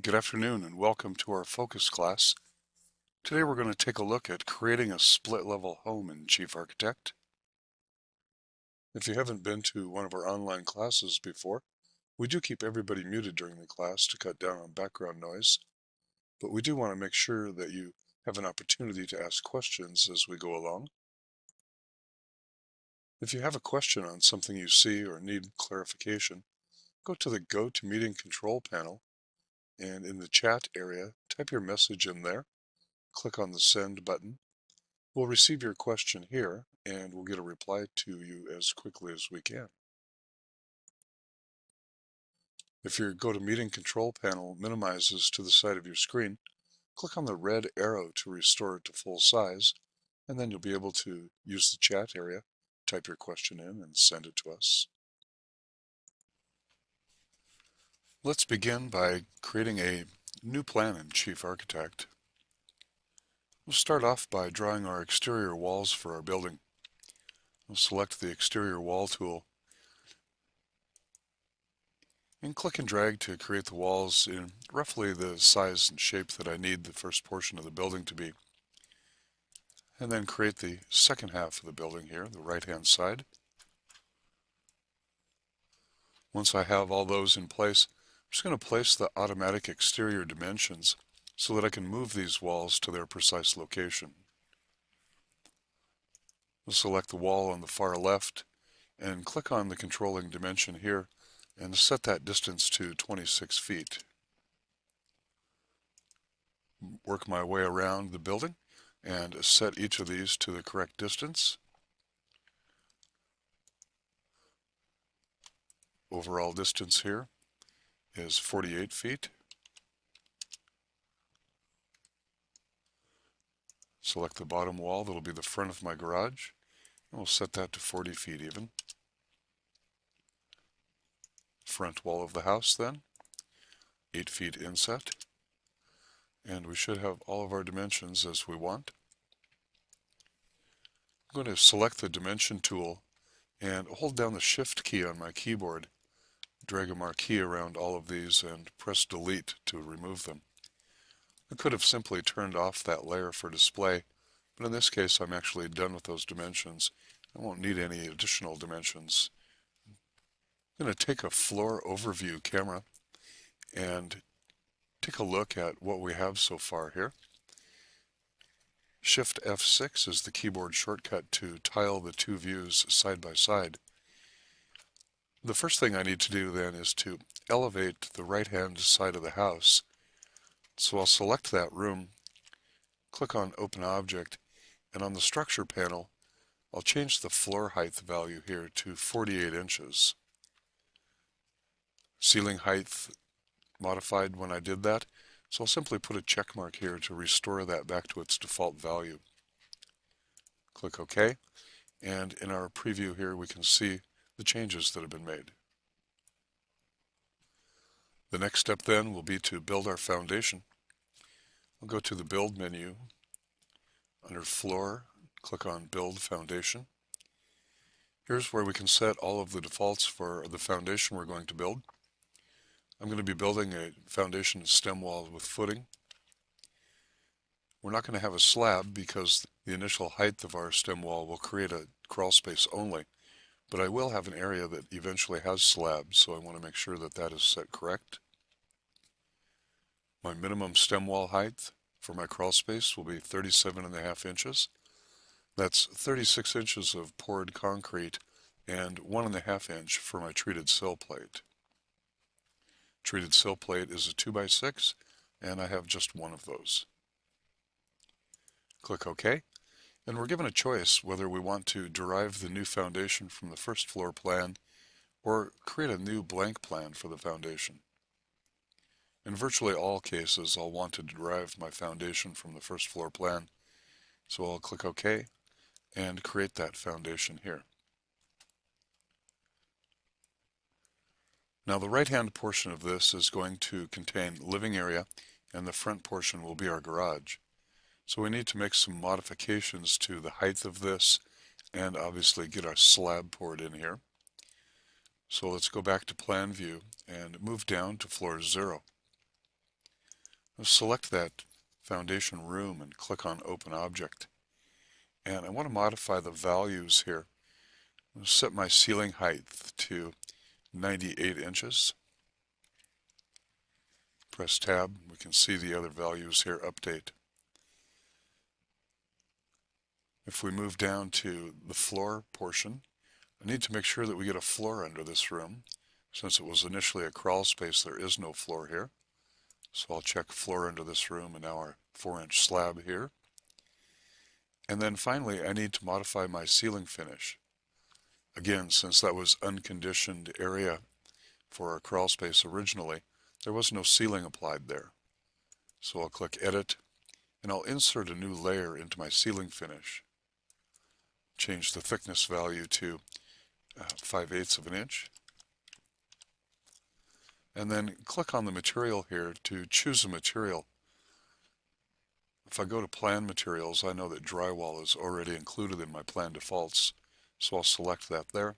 Good afternoon and welcome to our focus class. Today we're going to take a look at creating a split-level home in Chief Architect. If you haven't been to one of our online classes before, we do keep everybody muted during the class to cut down on background noise, but we do want to make sure that you have an opportunity to ask questions as we go along. If you have a question on something you see or need clarification, go to the Go to Meeting Control panel, and in the chat area, type your message in there. Click on the Send button. We'll receive your question here, and we'll get a reply to you as quickly as we can. If your GoToMeeting control panel minimizes to the side of your screen, click on the red arrow to restore it to full size, and then you'll be able to use the chat area, type your question in, and send it to us. Let's begin by creating a new plan in Chief Architect. We'll start off by drawing our exterior walls for our building. We'll select the exterior wall tool and click and drag to create the walls in roughly the size and shape that I need the first portion of the building to be. And then create the second half of the building here, the right-hand side. Once I have all those in place, I'm just going to place the automatic exterior dimensions so that I can move these walls to their precise location. We'll select the wall on the far left and click on the controlling dimension here and set that distance to 26 feet. Work my way around the building and set each of these to the correct distance. Overall distance here is 48 feet. Select the bottom wall, that'll be the front of my garage, and we'll set that to 40 feet even. Front wall of the house then, 8 feet inset, and we should have all of our dimensions as we want. I'm going to select the dimension tool and hold down the Shift key on my keyboard, drag a marquee around all of these, and press Delete to remove them. I could have simply turned off that layer for display, but in this case I'm actually done with those dimensions. I won't need any additional dimensions. I'm going to take a floor overview camera and take a look at what we have so far here. Shift F6 is the keyboard shortcut to tile the two views side by side. The first thing I need to do then is to elevate the right-hand side of the house. So I'll select that room, click on Open Object, and on the Structure panel, I'll change the floor height value here to 48 inches. Ceiling height modified when I did that, so I'll simply put a check mark here to restore that back to its default value. Click OK, and in our preview here we can see the changes that have been made. The next step then will be to build our foundation. I'll go to the Build menu. Under Floor, click on Build Foundation. Here's where we can set all of the defaults for the foundation we're going to build. I'm going to be building a foundation stem wall with footing. We're not going to have a slab because the initial height of our stem wall will create a crawl space only, but I will have an area that eventually has slabs, so I want to make sure that that is set correct. My minimum stem wall height for my crawl space will be 37.5 inches. That's 36 inches of poured concrete and 1.5 inch for my treated sill plate. Treated sill plate is a 2x6, and I have just one of those. Click OK, and we're given a choice whether we want to derive the new foundation from the first floor plan or create a new blank plan for the foundation. In virtually all cases, I'll want to derive my foundation from the first floor plan, so I'll click OK and create that foundation here. Now the right-hand portion of this is going to contain living area, and the front portion will be our garage. So we need to make some modifications to the height of this and obviously get our slab poured in here. So let's go back to Plan View and move down to Floor 0. Select that foundation room and click on Open Object. And I want to modify the values here. I'm going to set my ceiling height to 98 inches. Press Tab. We can see the other values here update. If we move down to the floor portion, I need to make sure that we get a floor under this room. Since it was initially a crawl space, there is no floor here. So I'll check floor under this room and now our 4-inch slab here. And then finally, I need to modify my ceiling finish. Again, since that was unconditioned area for our crawl space originally, there was no ceiling applied there. So I'll click Edit, and I'll insert a new layer into my ceiling finish. Change the thickness value to 5/8 of an inch. And then click on the material here to choose a material. If I go to Plan Materials, I know that drywall is already included in my plan defaults, so I'll select that there.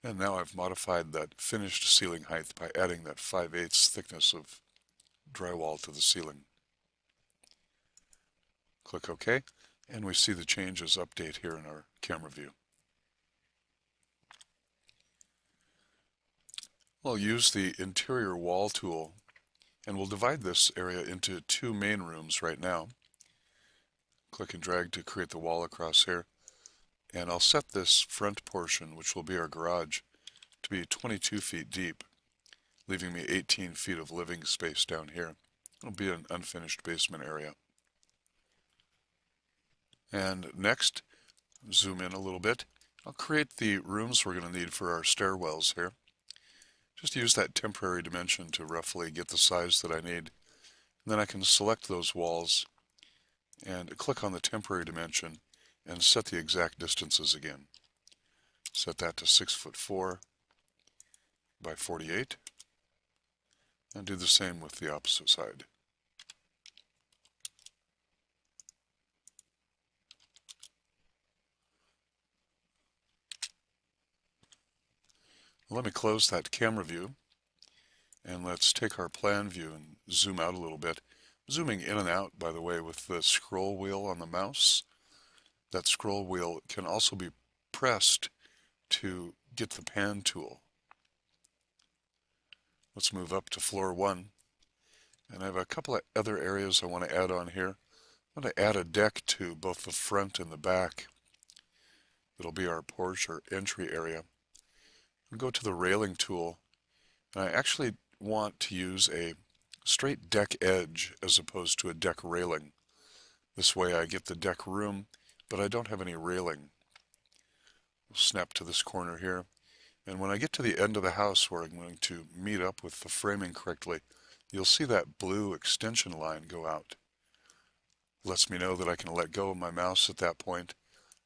And now I've modified that finished ceiling height by adding that 5/8 thickness of drywall to the ceiling. Click OK, and we see the changes update here in our camera view. I'll use the interior wall tool, and we'll divide this area into 2 main rooms right now. Click and drag to create the wall across here. And I'll set this front portion, which will be our garage, to be 22 feet deep, leaving me 18 feet of living space down here. It'll be an unfinished basement area. And next, zoom in a little bit. I'll create the rooms we're going to need for our stairwells here. Just use that temporary dimension to roughly get the size that I need. And then I can select those walls and click on the temporary dimension and set the exact distances again. Set that to 6'4" by 48, and do the same with the opposite side. Let me close that camera view, and let's take our plan view and zoom out a little bit. Zooming in and out, by the way, with the scroll wheel on the mouse. That scroll wheel can also be pressed to get the pan tool. Let's move up to floor 1. And I have a couple of other areas I want to add on here. I'm going to add a deck to both the front and the back. It'll be our porch or entry area. I'll go to the railing tool, and I actually want to use a straight deck edge as opposed to a deck railing. This way I get the deck room, but I don't have any railing. We'll snap to this corner here, and when I get to the end of the house where I'm going to meet up with the framing correctly, you'll see that blue extension line go out. It lets me know that I can let go of my mouse at that point,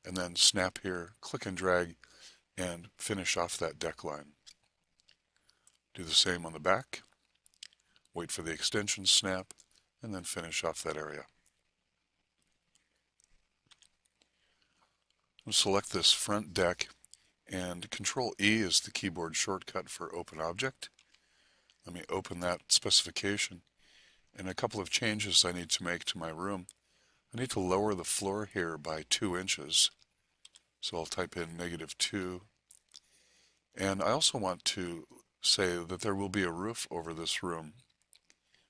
and then snap here, click and drag, and finish off that deck line. Do the same on the back, wait for the extension snap, and then finish off that area. We'll select this front deck, and Control E is the keyboard shortcut for Open Object. Let me open that specification, and a couple of changes I need to make to my room. I need to lower the floor here by 2 inches, so I'll type in -2. And I also want to say that there will be a roof over this room.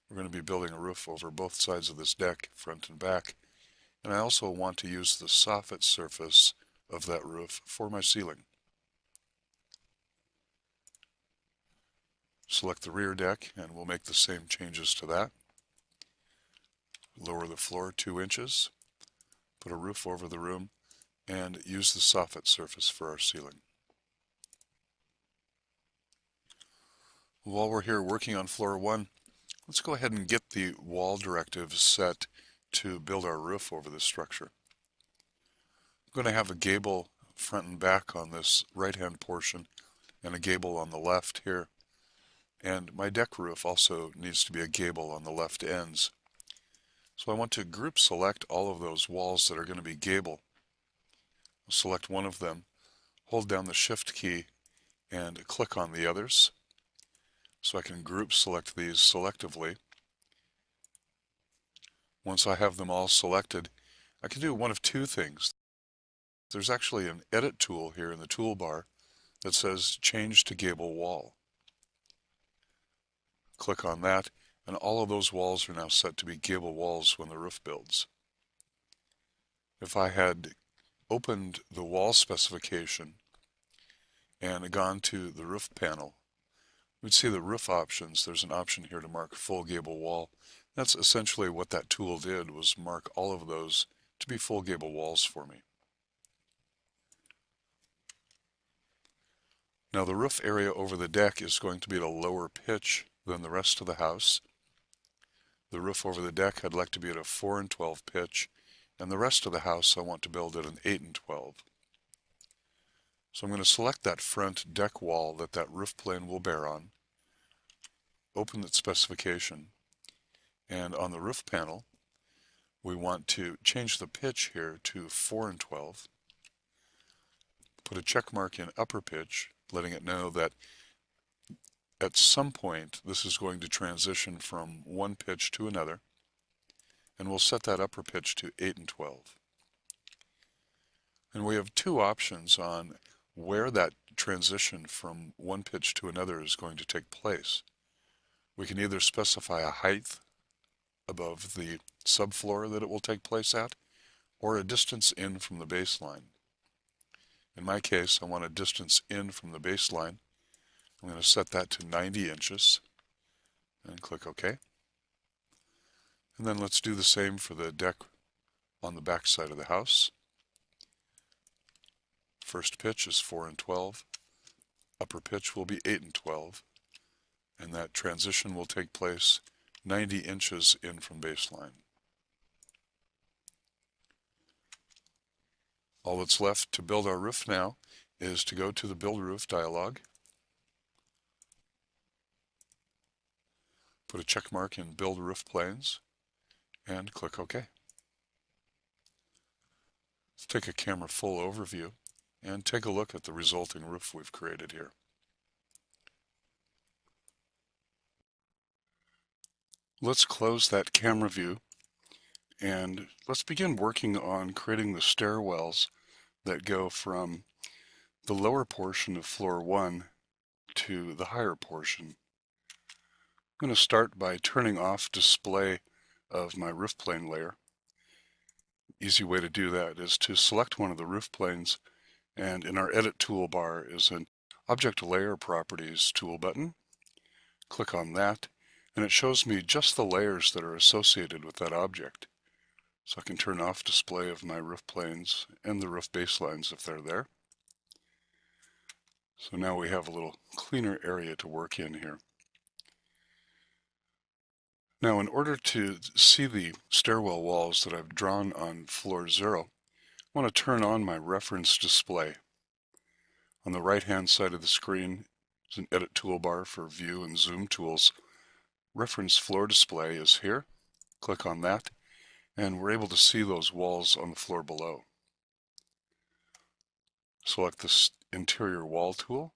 We're going to be building a roof over both sides of this deck, front and back. And I also want to use the soffit surface of that roof for my ceiling. Select the rear deck, and we'll make the same changes to that. Lower the floor 2 inches, put a roof over the room, and use the soffit surface for our ceiling. While we're here working on floor 1, let's go ahead and get the wall directive set to build our roof over this structure. I'm going to have a gable front and back on this right-hand portion and a gable on the left here. And my deck roof also needs to be a gable on the left ends. So I want to group select all of those walls that are going to be gable. I'll select one of them, hold down the Shift key, and click on the others. so I can group select these selectively. Once I have them all selected, I can do one of two things. There's actually an edit tool here in the toolbar that says change to gable wall. Click on that, and all of those walls are now set to be gable walls when the roof builds. If I had opened the wall specification and gone to the roof panel, we'd see the roof options. There's an option here to mark full gable wall. That's essentially what that tool did, was mark all of those to be full gable walls for me. Now the roof area over the deck is going to be at a lower pitch than the rest of the house. The roof over the deck I'd like to be at a 4 and 12 pitch, and the rest of the house I want to build at an 8 and 12. So I'm going to select that front deck wall that that roof plane will bear on, open its specification, and on the roof panel we want to change the pitch here to 4 and 12, put a check mark in upper pitch, letting it know that at some point this is going to transition from one pitch to another, and we'll set that upper pitch to 8 and 12. And we have two options on where that transition from one pitch to another is going to take place. We can either specify a height above the subfloor that it will take place at, or a distance in from the baseline. In my case, I want a distance in from the baseline. I'm going to set that to 90 inches and click OK. And then let's do the same for the deck on the back side of the house. First pitch is 4 and 12. Upper pitch will be 8 and 12. And that transition will take place 90 inches in from baseline. All that's left to build our roof now is to go to the Build Roof dialog, put a check mark in Build Roof Planes, and click OK. Let's take a camera full overview and take a look at the resulting roof we've created here. Let's close that camera view and let's begin working on creating the stairwells that go from the lower portion of floor 1 to the higher portion. I'm going to start by turning off display of my roof plane layer. Easy way to do that is to select one of the roof planes, and in our edit toolbar is an object layer properties tool button. Click on that and it shows me just the layers that are associated with that object. So I can turn off display of my roof planes and the roof baselines if they're there. So now we have a little cleaner area to work in here. Now in order to see the stairwell walls that I've drawn on floor 0, I want to turn on my reference display. On the right hand side of the screen is an edit toolbar for view and zoom tools. Reference floor display is here. Click on that and we're able to see those walls on the floor below. Select this interior wall tool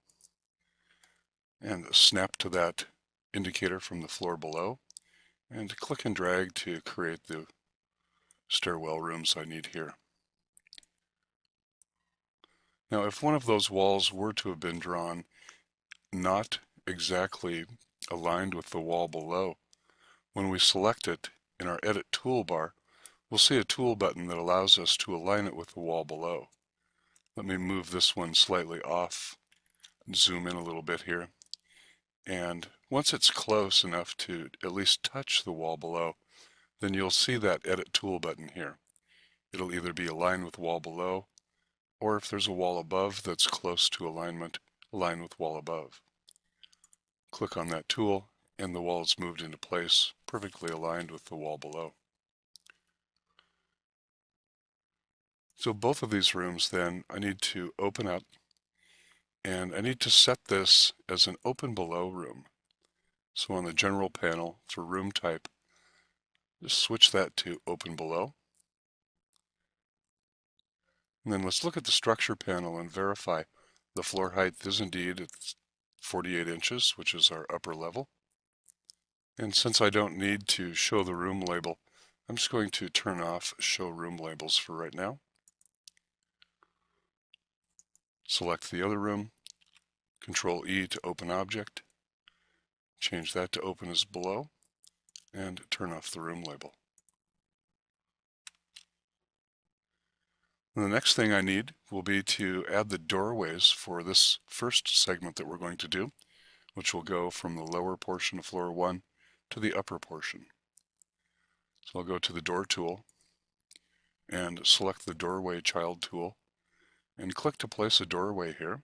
and snap to that indicator from the floor below and click and drag to create the stairwell rooms I need here. Now if one of those walls were to have been drawn not exactly aligned with the wall below, when we select it in our edit toolbar, we'll see a tool button that allows us to align it with the wall below. Let me move this one slightly off and zoom in a little bit here. And once it's close enough to at least touch the wall below, then you'll see that edit tool button here. It'll either be aligned with wall below, or if there's a wall above that's close to alignment, align with wall above. Click on that tool and the wall is moved into place, perfectly aligned with the wall below. So both of these rooms then I need to open up, and I need to set this as an open below room. So on the general panel for room type, just switch that to open below. And then let's look at the structure panel and verify the floor height is indeed 48 inches, which is our upper level. And since I don't need to show the room label, I'm just going to turn off show room labels for right now. Select the other room, Control E to open object, change that to open as below, and turn off the room label. And the next thing I need will be to add the doorways for this first segment that we're going to do, which will go from the lower portion of floor 1 to the upper portion. So I'll go to the door tool and select the doorway child tool and click to place a doorway here.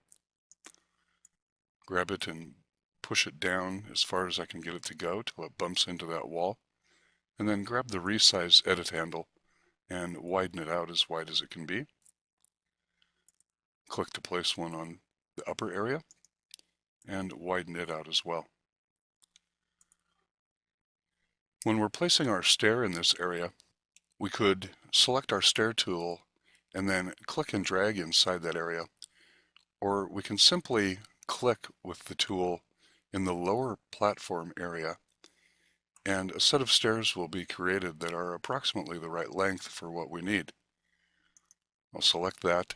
Grab it and push it down as far as I can get it to go till it bumps into that wall, and then grab the resize edit handle and widen it out as wide as it can be. Click to place one on the upper area and widen it out as well. When we're placing our stair in this area, we could select our stair tool and then click and drag inside that area, or we can simply click with the tool in the lower platform area and a set of stairs will be created that are approximately the right length for what we need. I'll select that,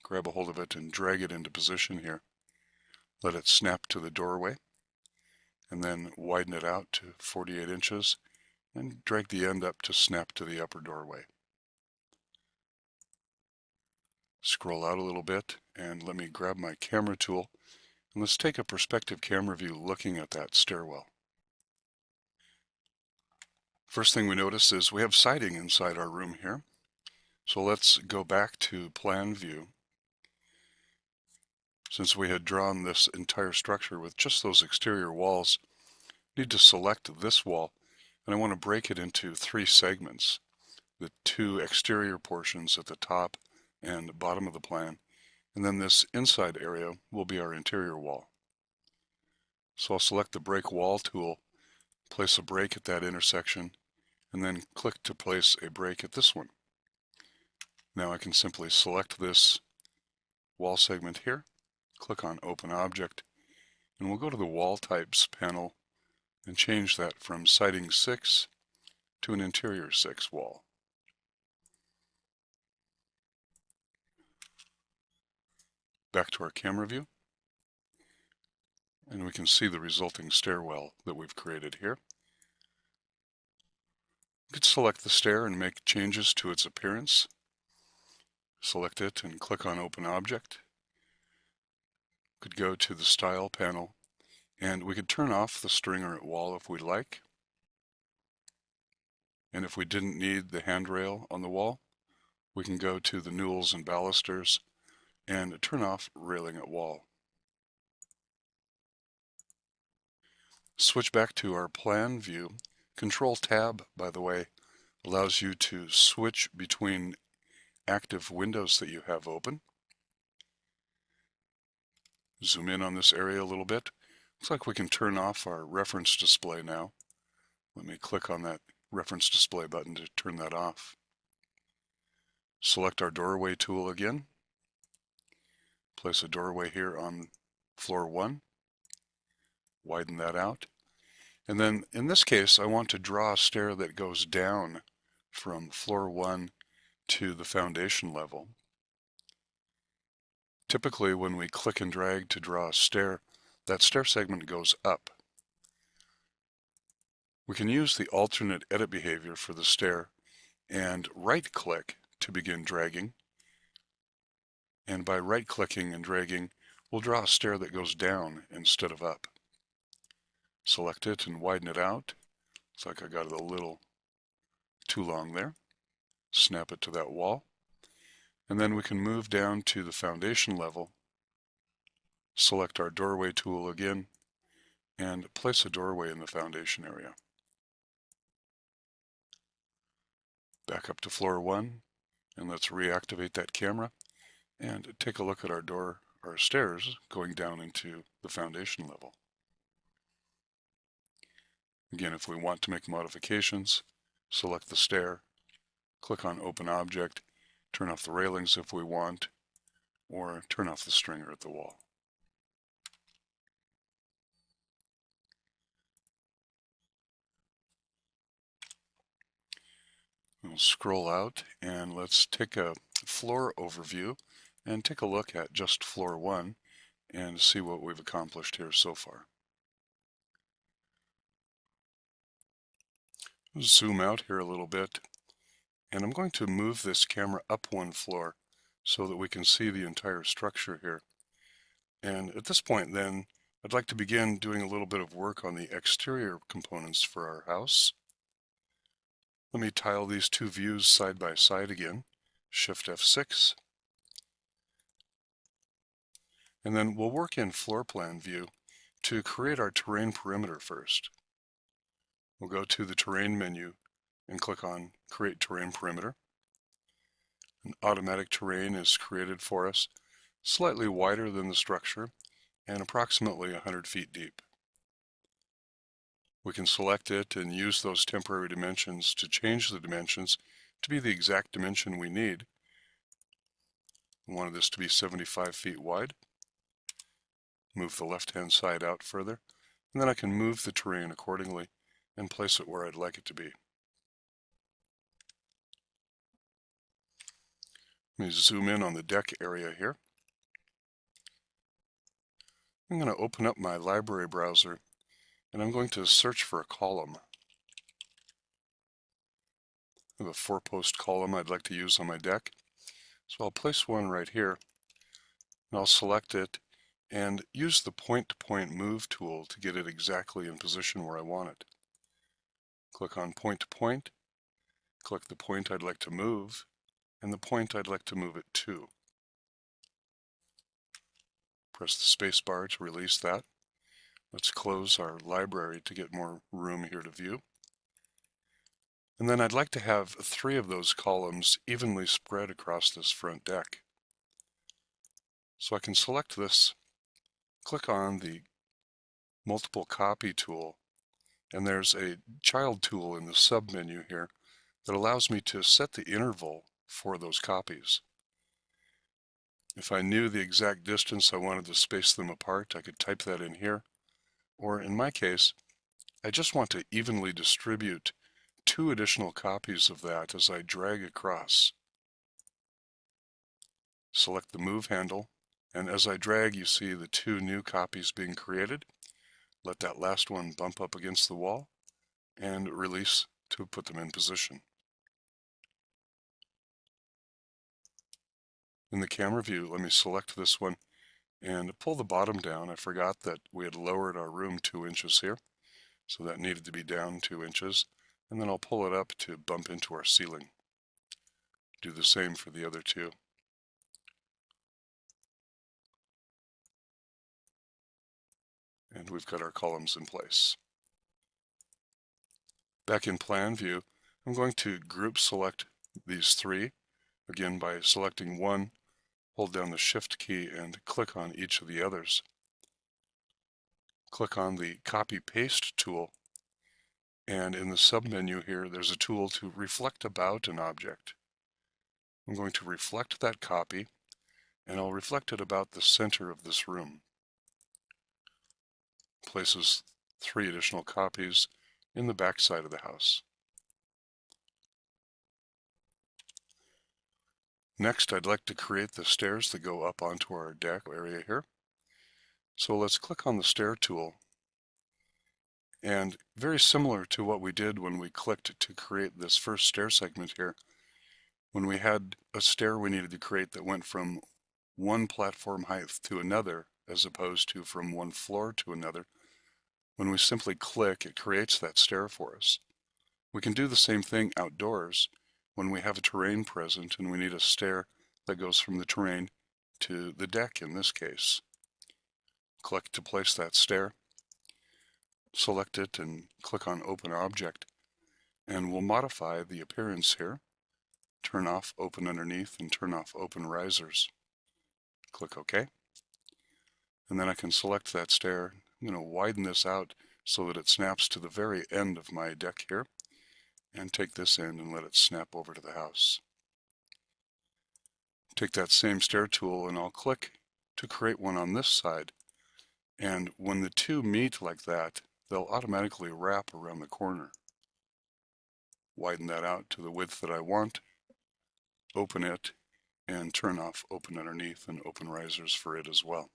grab a hold of it and drag it into position here. Let it snap to the doorway and then widen it out to 48 inches and drag the end up to snap to the upper doorway. Scroll out a little bit and let me grab my camera tool and let's take a perspective camera view looking at that stairwell. First thing we notice is we have siding inside our room here. So let's go back to plan view. Since we had drawn this entire structure with just those exterior walls, I need to select this wall and I want to break it into 3 segments. The 2 exterior portions at the top and bottom of the plan, and then this inside area will be our interior wall. So I'll select the break wall tool, place a break at that intersection, and then click to place a break at this one. Now I can simply select this wall segment here, click on Open Object, and we'll go to the Wall Types panel and change that from siding 6 to an interior 6 wall. Back to our camera view, and we can see the resulting stairwell that we've created here. You could select the stair and make changes to its appearance. Select it and click on Open Object. Could go to the Style panel and we could turn off the stringer at wall if we'd like. And if we didn't need the handrail on the wall, we can go to the newels and balusters and turn off railing at wall. Switch back to our plan view. Control Tab, by the way, allows you to switch between active windows that you have open. Zoom in on this area a little bit. Looks like we can turn off our reference display now. Let me click on that reference display button to turn that off. Select our doorway tool again. Place a doorway here on floor 1. Widen that out. And then in this case, I want to draw a stair that goes down from floor 1 to the foundation level. Typically, when we click and drag to draw a stair, that stair segment goes up. We can use the alternate edit behavior for the stair and right-click to begin dragging. And by right-clicking and dragging, we'll draw a stair that goes down instead of up. Select it and widen it out. Looks like I got it a little too long there. Snap it to that wall. And then we can move down to the foundation level, select our doorway tool again, and place a doorway in the foundation area. Back up to floor 1, and let's reactivate that camera and take a look at our stairs going down into the foundation level. Again, if we want to make modifications, select the stair, click on Open Object, turn off the railings if we want, or turn off the stringer at the wall. We'll scroll out and let's take a floor overview and take a look at just floor 1 and see what we've accomplished here so far. Zoom out here a little bit, and I'm going to move this camera up 1 floor so that we can see the entire structure here. And at this point then, I'd like to begin doing a little bit of work on the exterior components for our house. Let me tile these 2 views side by side again, Shift F6. And then we'll work in floor plan view to create our terrain perimeter first. We'll go to the terrain menu and click on Create Terrain Perimeter. An automatic terrain is created for us, slightly wider than the structure and approximately 100 feet deep. We can select it and use those temporary dimensions to change the dimensions to be the exact dimension we need. We wanted this to be 75 feet wide. Move the left-hand side out further, and then I can move the terrain accordingly and place it where I'd like it to be. Let me zoom in on the deck area here. I'm going to open up my library browser and I'm going to search for a column. I have a 4-post column I'd like to use on my deck. So I'll place one right here and I'll select it and use the point-to-point move tool to get it exactly in position where I want it. Click on point-to-point, click the point I'd like to move, and the point I'd like to move it to. Press the space bar to release that. Let's close our library to get more room here to view. And then I'd like to have 3 of those columns evenly spread across this front deck. So I can select this, click on the multiple copy tool, and there's a child tool in the sub-menu here that allows me to set the interval for those copies. If I knew the exact distance I wanted to space them apart, I could type that in here. Or in my case, I just want to evenly distribute 2 additional copies of that as I drag across. Select the move handle, and as I drag you see the 2 new copies being created. Let that last one bump up against the wall and release to put them in position. In the camera view, let me select this one and pull the bottom down. I forgot that we had lowered our room 2 inches here, so that needed to be down 2 inches, and then I'll pull it up to bump into our ceiling. Do the same for the other 2. And we've got our columns in place. Back in plan view, I'm going to group select these 3, again by selecting one, hold down the Shift key and click on each of the others. Click on the Copy Paste tool, and in the submenu here there's a tool to reflect about an object. I'm going to reflect that copy, and I'll reflect it about the center of this room. Places 3 additional copies in the back side of the house. Next, I'd like to create the stairs that go up onto our deck area here. So let's click on the stair tool. And very similar to what we did when we clicked to create this first stair segment here, when we had a stair we needed to create that went from one platform height to another, as opposed to from one floor to another, when we simply click, it creates that stair for us. We can do the same thing outdoors when we have a terrain present and we need a stair that goes from the terrain to the deck in this case. Click to place that stair, select it and click on Open Object, and we'll modify the appearance here. Turn off Open Underneath and turn off Open Risers. Click OK. And then I can select that stair. I'm going to widen this out so that it snaps to the very end of my deck here, and take this end and let it snap over to the house. Take that same stair tool and I'll click to create one on this side, and when the 2 meet like that, they'll automatically wrap around the corner. widen that out to the width that I want, open it, and turn off open underneath and open risers for it as well.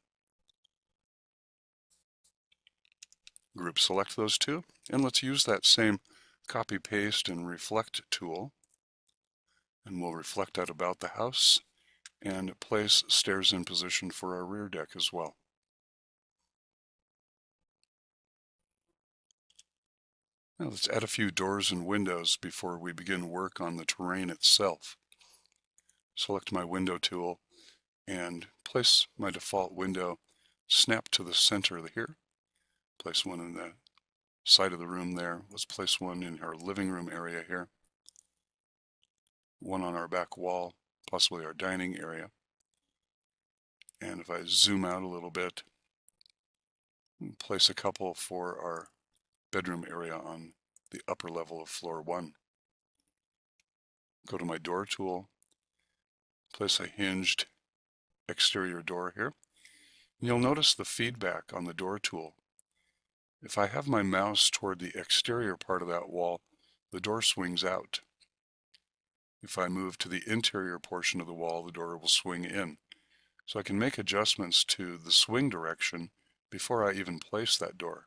Group select those two, and let's use that same copy paste and reflect tool, and we'll reflect out about the house and place stairs in position for our rear deck as well. Now let's add a few doors and windows before we begin work on the terrain itself. Select my window tool and place my default window, snap to the center here. Place one in the side of the room there. Let's place one in our living room area here. One on our back wall, possibly our dining area. And if I zoom out a little bit, place a couple for our bedroom area on the upper level of floor 1. Go to my door tool, place a hinged exterior door here. And you'll notice the feedback on the door tool. If I have my mouse toward the exterior part of that wall, the door swings out. If I move to the interior portion of the wall, the door will swing in. So I can make adjustments to the swing direction before I even place that door.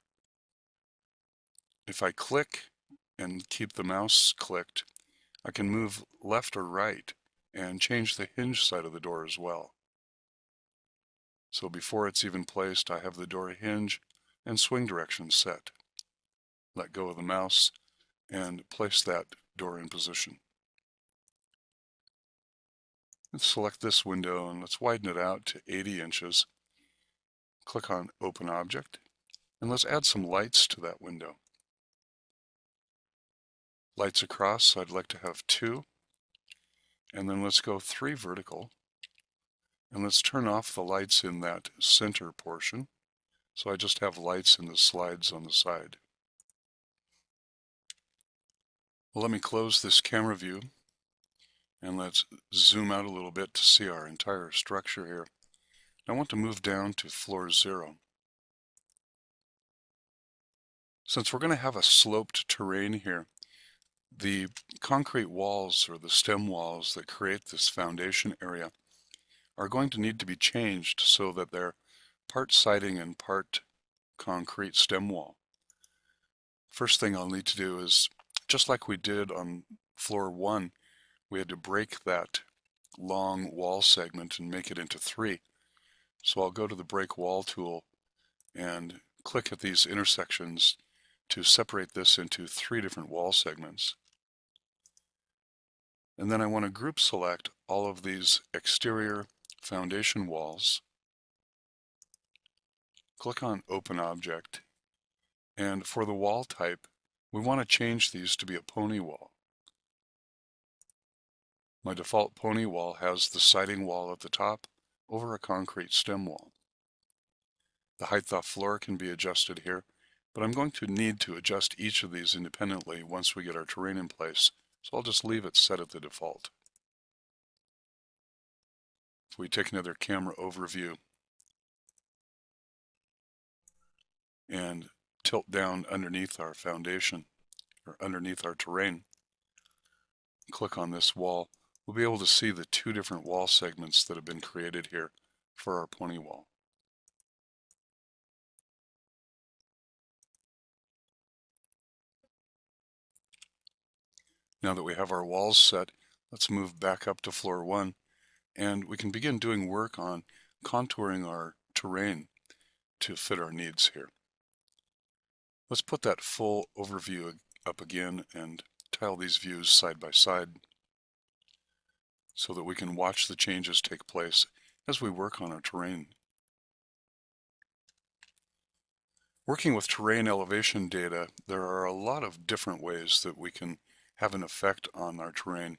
If I click and keep the mouse clicked, I can move left or right and change the hinge side of the door as well. So before it's even placed, I have the door hinge and swing direction set. Let go of the mouse and place that door in position. Let's select this window and let's widen it out to 80 inches. Click on Open Object, and let's add some lights to that window. Lights across, I'd like to have 2, and then let's go 3 vertical, and let's turn off the lights in that center portion, so I just have lights in the slides on the side. Well, let me close this camera view, and let's zoom out a little bit to see our entire structure here. I want to move down to floor 0. Since we're going to have a sloped terrain here, the concrete walls or the stem walls that create this foundation area are going to need to be changed so that they're part siding and part concrete stem wall. First thing I'll need to do is, just like we did on floor 1, we had to break that long wall segment and make it into 3. So I'll go to the break wall tool and click at these intersections to separate this into 3 different wall segments. And then I want to group select all of these exterior foundation walls. Click on Open Object, and for the wall type, we want to change these to be a pony wall. My default pony wall has the siding wall at the top over a concrete stem wall. The height off floor can be adjusted here, but I'm going to need to adjust each of these independently once we get our terrain in place, so I'll just leave it set at the default. If we take another camera overview and tilt down underneath our foundation, or underneath our terrain, click on this wall, we'll be able to see the 2 different wall segments that have been created here for our pony wall. Now that we have our walls set, let's move back up to floor 1, and we can begin doing work on contouring our terrain to fit our needs here. Let's put that full overview up again and tile these views side by side so that we can watch the changes take place as we work on our terrain. Working with terrain elevation data, there are a lot of different ways that we can have an effect on our terrain.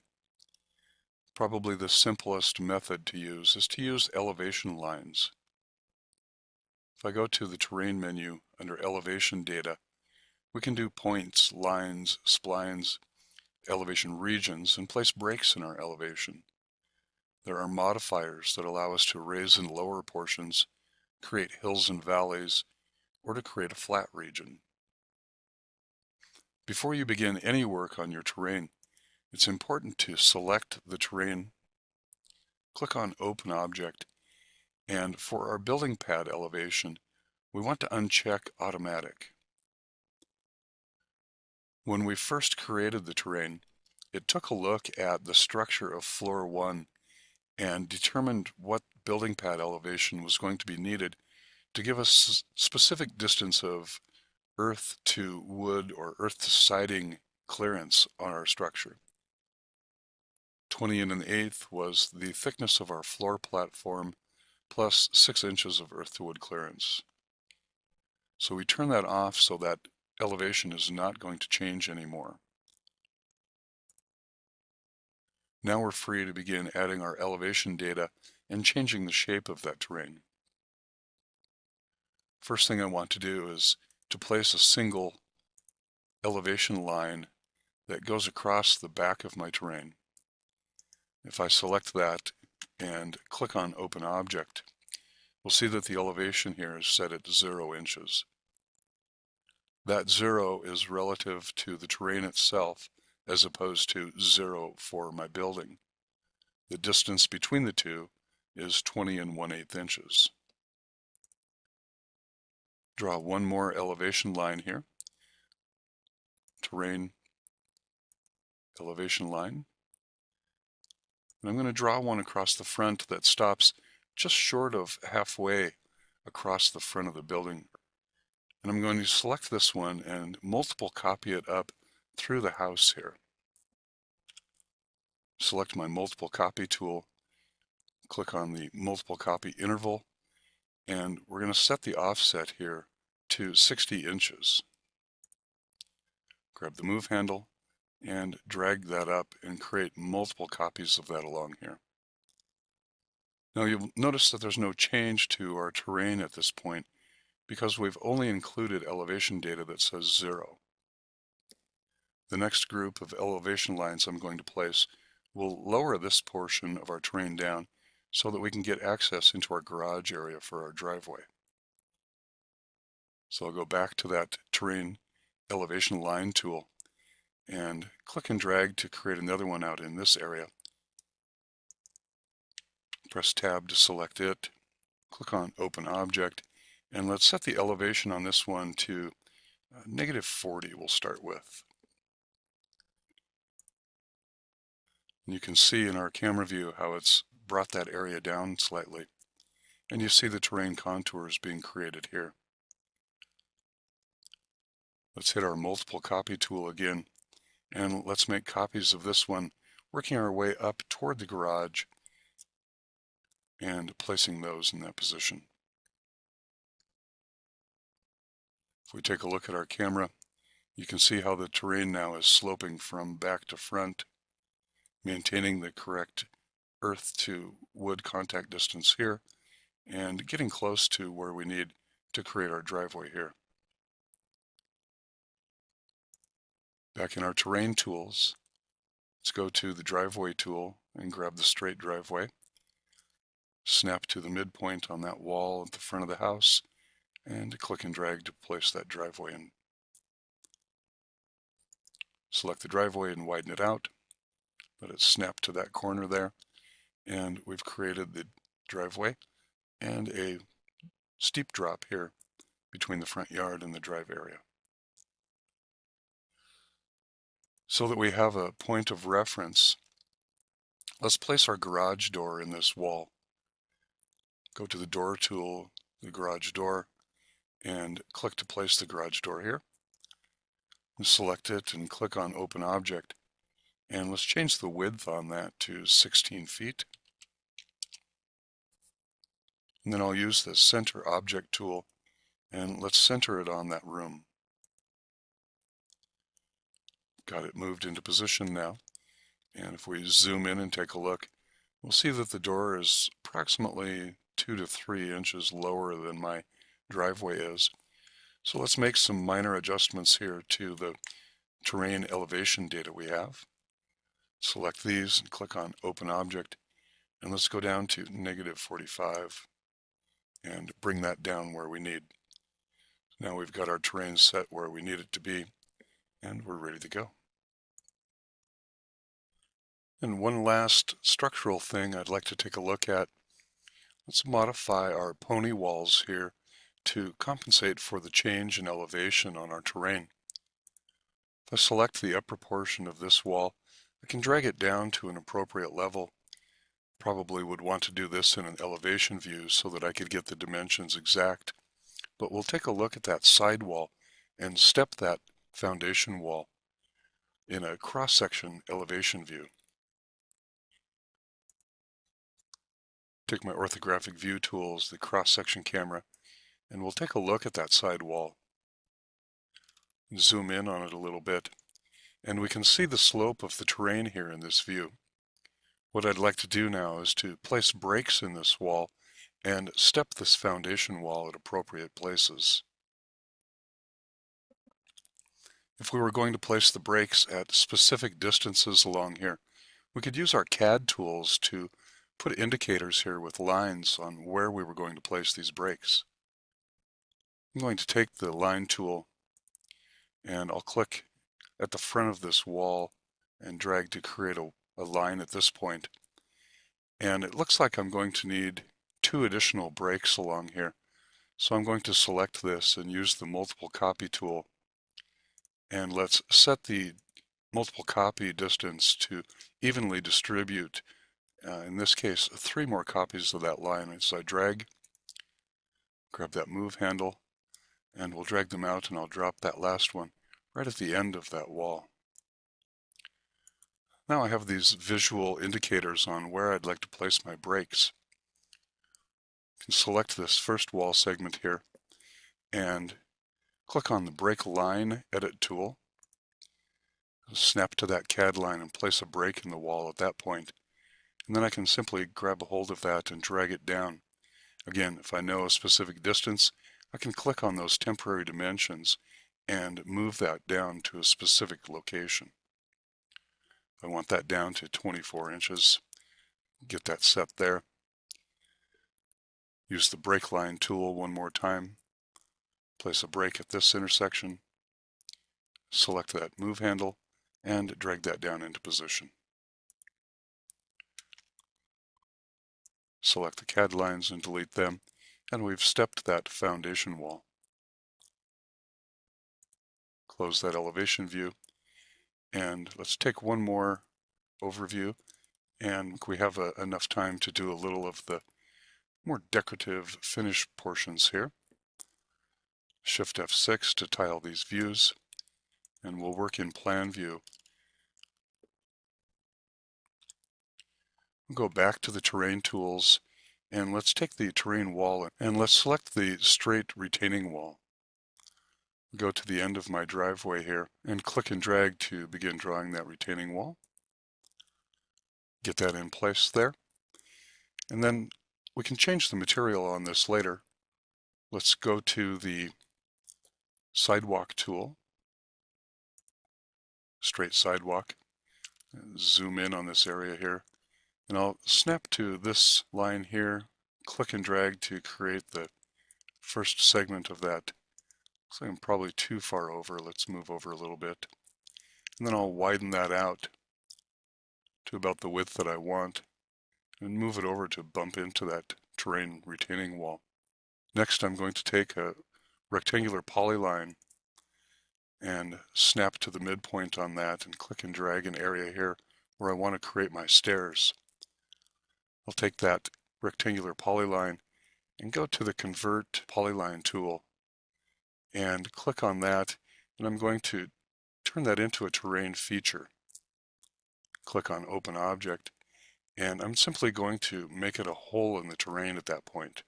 Probably the simplest method to use is to use elevation lines. If I go to the terrain menu under elevation data, we can do points, lines, splines, elevation regions, and place breaks in our elevation. There are modifiers that allow us to raise and lower portions, create hills and valleys, or to create a flat region. Before you begin any work on your terrain, it's important to select the terrain, click on Open Object, and for our building pad elevation, we want to uncheck Automatic. When we first created the terrain, it took a look at the structure of floor 1 and determined what building pad elevation was going to be needed to give us specific distance of earth to wood or earth to siding clearance on our structure. 20 1/8 was the thickness of our floor platform plus 6 inches of earth to wood clearance. So we turn that off so that elevation is not going to change anymore. Now we're free to begin adding our elevation data and changing the shape of that terrain. First thing I want to do is to place a single elevation line that goes across the back of my terrain. If I select that and click on Open Object, we'll see that the elevation here is set at 0 inches. That 0 is relative to the terrain itself as opposed to 0 for my building. The distance between the two is 20 1/8 inches. Draw one more elevation line here. Terrain, elevation line. And I'm going to draw one across the front that stops just short of halfway across the front of the building. And I'm going to select this one and multiple copy it up through the house here. Select my multiple copy tool, click on the multiple copy interval, and we're going to set the offset here to 60 inches. Grab the move handle and drag that up and create multiple copies of that along here. Now you'll notice that there's no change to our terrain at this point because we've only included elevation data that says 0. The next group of elevation lines I'm going to place will lower this portion of our terrain down so that we can get access into our garage area for our driveway. So I'll go back to that terrain elevation line tool and click and drag to create another one out in this area. Press Tab to select it, click on Open Object, and let's set the elevation on this one to -40 we'll start with. And you can see in our camera view how it's brought that area down slightly. And you see the terrain contours being created here. Let's hit our multiple copy tool again, and let's make copies of this one, working our way up toward the garage and placing those in that position. If we take a look at our camera, you can see how the terrain now is sloping from back to front, maintaining the correct earth to wood contact distance here, and getting close to where we need to create our driveway here. Back in our terrain tools, let's go to the driveway tool and grab the straight driveway. Snap to the midpoint on that wall at the front of the house and click and drag to place that driveway in. Select the driveway and widen it out. Let it snap to that corner there, and we've created the driveway and a steep drop here between the front yard and the drive area. So that we have a point of reference, let's place our garage door in this wall. Go to the door tool, the garage door, and click to place the garage door here. And select it and click on Open Object. And let's change the width on that to 16 feet. And then I'll use the Center Object tool, and let's center it on that room. Got it moved into position now. And if we zoom in and take a look, we'll see that the door is approximately 2 to 3 inches lower than my driveway is. So let's make some minor adjustments here to the terrain elevation data we have. Select these and click on Open Object, and let's go down to -45 and bring that down where we need. Now we've got our terrain set where we need it to be, And we're ready to go. And one last structural thing I'd like to take a look at. Let's modify our pony walls here to compensate for the change in elevation on our terrain. If I select the upper portion of this wall, I can drag it down to an appropriate level. Probably would want to do this in an elevation view so that I could get the dimensions exact. But we'll take a look at that side wall and step that foundation wall in a cross-section elevation view. Take my orthographic view tools, the cross-section camera, and we'll take a look at that side wall. Zoom in on it a little bit, and we can see the slope of the terrain here in this view. What I'd like to do now is to place breaks in this wall and step this foundation wall at appropriate places. If we were going to place the breaks at specific distances along here, we could use our CAD tools to put indicators here with lines on where we were going to place these breaks. I'm going to take the line tool and I'll click at the front of this wall and drag to create a line at this point. And it looks like I'm going to need 2 additional breaks along here. So I'm going to select this and use the multiple copy tool. And let's set the multiple copy distance to evenly distribute, in this case, 3 more copies of that line. And so I grab that move handle, and we'll drag them out, and I'll drop that last one right at the end of that wall. Now I have these visual indicators on where I'd like to place my breaks. I can select this first wall segment here and click on the Break Line Edit tool. Snap to that CAD line and place a break in the wall at that point. And then I can simply grab a hold of that and drag it down. Again, if I know a specific distance, I can click on those temporary dimensions and move that down to a specific location. If I want that down to 24 inches, get that set there. Use the Break Line tool one more time. Place a break at this intersection. Select that move handle and drag that down into position. Select the CAD lines and delete them, and we've stepped that foundation wall. Close that elevation view, and let's take one more overview, and we have enough time to do a little of the more decorative finish portions here. Shift F6 to tile these views, and we'll work in plan view. We'll go back to the terrain tools, and let's take the terrain wall and let's select the straight retaining wall. Go to the end of my driveway here and click and drag to begin drawing that retaining wall. Get that in place there. And then we can change the material on this later. Let's go to the sidewalk tool, straight sidewalk, zoom in on this area here, and I'll snap to this line here, click and drag to create the first segment of that. Looks like I'm probably too far over. Let's move over a little bit. And then I'll widen that out to about the width that I want and move it over to bump into that terrain retaining wall. Next, I'm going to take a rectangular polyline and snap to the midpoint on that and click and drag an area here where I want to create my stairs. I'll take that rectangular polyline and go to the Convert Polyline tool and click on that, and I'm going to turn that into a terrain feature. Click on Open Object, and I'm simply going to make it a hole in the terrain at that point.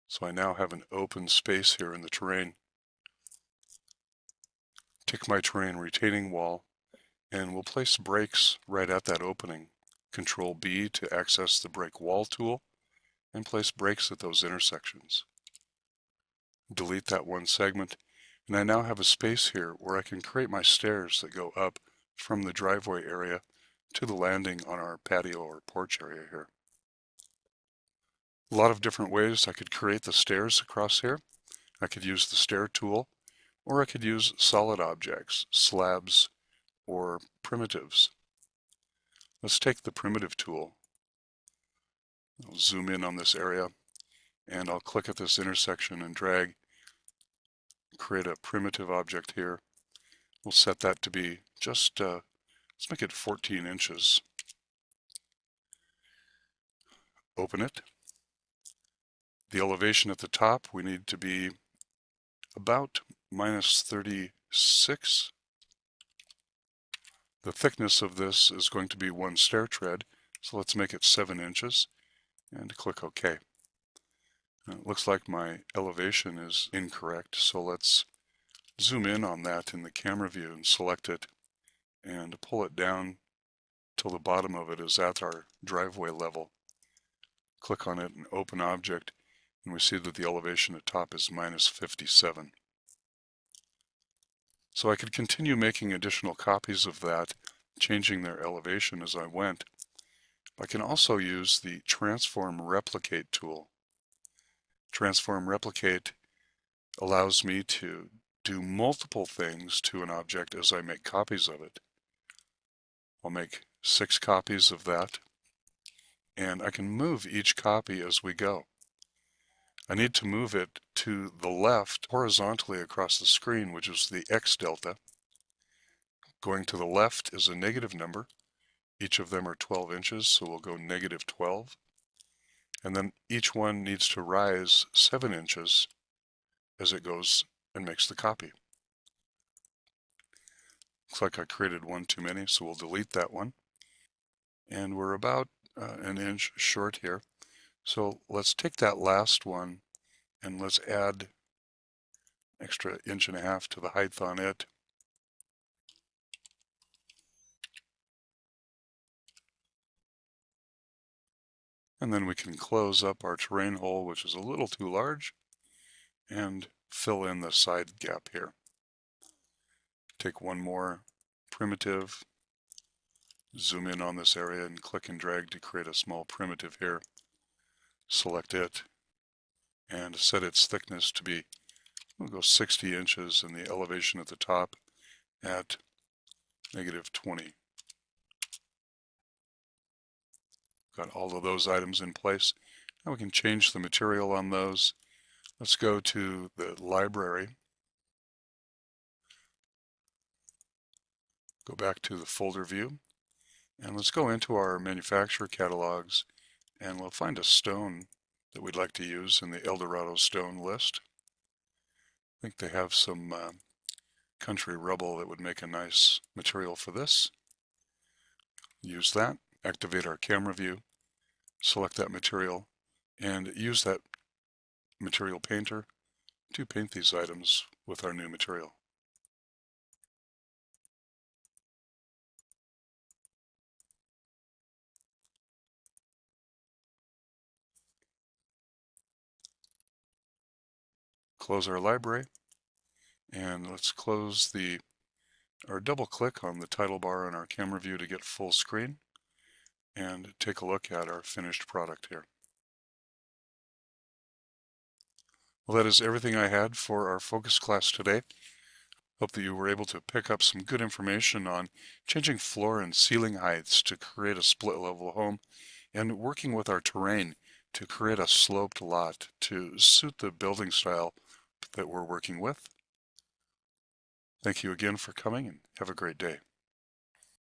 So I now have an open space here in the terrain. Take my terrain retaining wall, and we'll place breaks right at that opening. Control B to access the Break Wall tool, and place breaks at those intersections. Delete that one segment, and I now have a space here where I can create my stairs that go up from the driveway area to the landing on our patio or porch area here. A lot of different ways I could create the stairs across here. I could use the stair tool, or I could use solid objects, slabs, or primitives. Let's take the primitive tool. I'll zoom in on this area, and I'll click at this intersection and drag, create a primitive object here. We'll set that to be just, let's make it 14 inches. Open it. The elevation at the top, we need to be about -36. The thickness of this is going to be 1 stair tread, so let's make it 7 inches and click OK. Now, it looks like my elevation is incorrect, so let's zoom in on that in the camera view and select it and pull it down till the bottom of it is at our driveway level. Click on it and open object, and we see that the elevation at top is -57. So I could continue making additional copies of that, changing their elevation as I went. I can also use the Transform Replicate tool. Transform Replicate allows me to do multiple things to an object as I make copies of it. I'll make 6 copies of that, and I can move each copy as we go. I need to move it to the left horizontally across the screen, which is the X delta. Going to the left is a negative number. Each of them are 12 inches, so we'll go -12. And then each one needs to rise 7 inches as it goes and makes the copy. Looks like I created one too many, so we'll delete that one. And we're about an inch short here. So let's take that last one and let's add extra 1.5 inches to the height on it. And then we can close up our terrain hole, which is a little too large, and fill in the side gap here. Take one more primitive, zoom in on this area and click and drag to create a small primitive here. Select it and set its thickness to be, we'll go 60 inches and the elevation at the top at -20. Got all of those items in place. Now we can change the material on those. Let's go to the library. Go back to the folder view, and let's go into our manufacturer catalogs, and we'll find a stone that we'd like to use in the Eldorado stone list. I think they have some country rubble that would make a nice material for this. Use that, activate our camera view, select that material, and use that material painter to paint these items with our new material. Close our library, and let's close or double click on the title bar on our camera view to get full screen and take a look at our finished product here. Well, that is everything I had for our focus class today. Hope that you were able to pick up some good information on changing floor and ceiling heights to create a split level home, and working with our terrain to create a sloped lot to suit the building style that we're working with. Thank you again for coming, and have a great day.